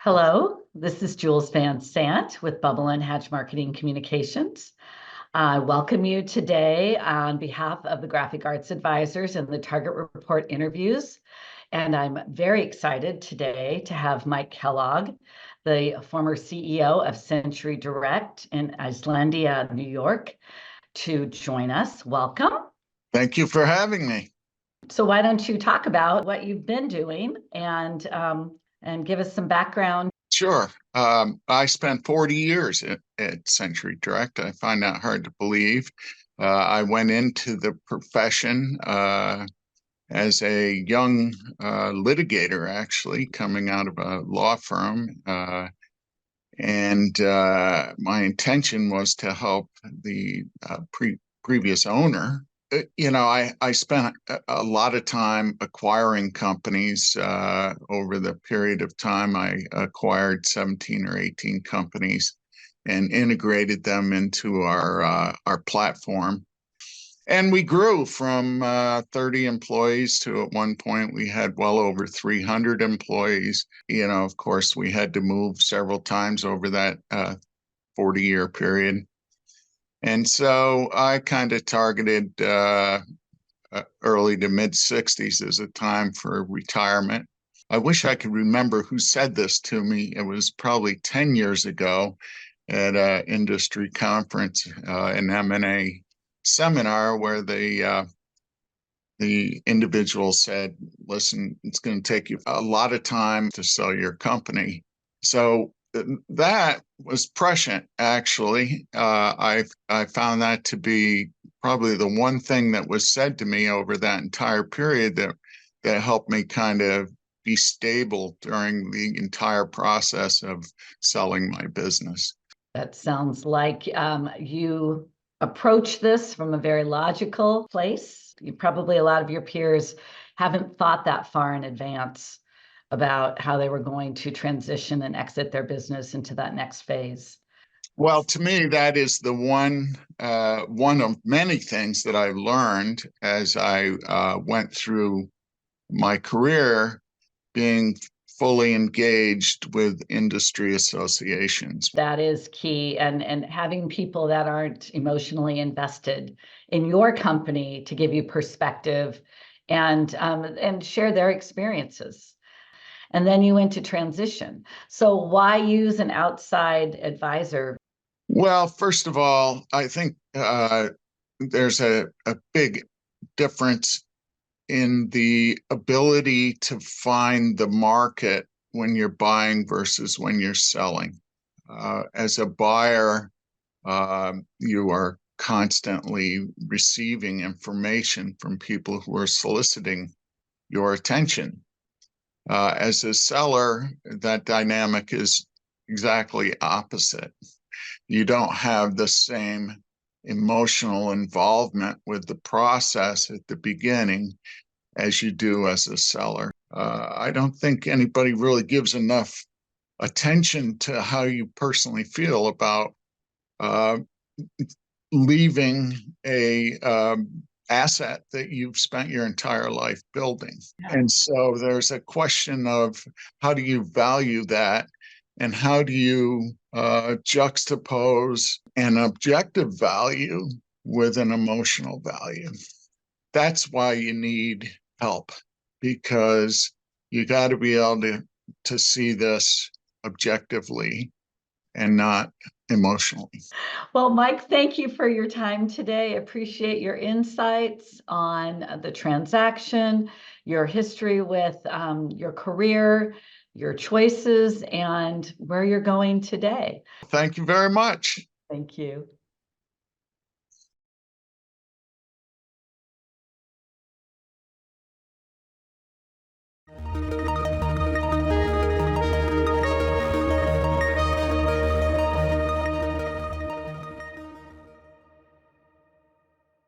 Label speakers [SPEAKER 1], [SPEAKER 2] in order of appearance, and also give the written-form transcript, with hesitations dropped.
[SPEAKER 1] Hello, this is Jules Van Sant with Bubble and Hatch Marketing Communications. I welcome you today on behalf of the Graphic Arts Advisors and the Target Report interviews. And I'm very excited today to have Mike Kellogg, the former CEO of Century Direct in Islandia, New York, to join us. Welcome.
[SPEAKER 2] Thank you for having me.
[SPEAKER 1] So why don't you talk about what you've been doing and give us some background?
[SPEAKER 2] Sure. I spent 40 years at Century Direct. I find that hard to believe. I went into the profession as a young litigator, actually, coming out of a law firm. And my intention was to help the previous owner. I spent a lot of time acquiring companies. Over the period of time, I acquired 17 or 18 companies and integrated them into our platform. And we grew from 30 employees to at one point we had well over 300 employees. Of course, we had to move several times over that 40-year period. And so I kind of targeted early to mid 60s as a time for retirement. I wish I could remember who said this to me. It was probably 10 years ago at an industry conference, an M&A seminar, where the individual said, "Listen, it's going to take you a lot of time to sell your company." So that was prescient, actually. I found that to be probably the one thing that was said to me over that entire period that helped me kind of be stable during the entire process of selling my business.
[SPEAKER 1] That sounds like you approach this from a very logical place. Probably a lot of your peers haven't thought that far in advance about how they were going to transition and exit their business into that next phase.
[SPEAKER 2] Well, to me, that is the one of many things that I learned as I went through my career, being fully engaged with industry associations.
[SPEAKER 1] That is key, and having people that aren't emotionally invested in your company to give you perspective and share their experiences. And then you went to transition. So why use an outside advisor?
[SPEAKER 2] Well, first of all, I think there's a big difference in the ability to find the market when you're buying versus when you're selling. As a buyer, you are constantly receiving information from people who are soliciting your attention. As a seller, that dynamic is exactly opposite. You don't have the same emotional involvement with the process at the beginning as you do as a seller. I don't think anybody really gives enough attention to how you personally feel about leaving a asset that you've spent your entire life building. Yeah. And so there's a question of how do you value that, and how do you juxtapose an objective value with an emotional value? That's why you need help, because you got to be able to see this objectively and not emotionally.
[SPEAKER 1] Well, Mike, thank you for your time today. Appreciate your insights on the transaction, your history with your career, your choices, and where you're going today.
[SPEAKER 2] Thank you very much.
[SPEAKER 1] Thank you.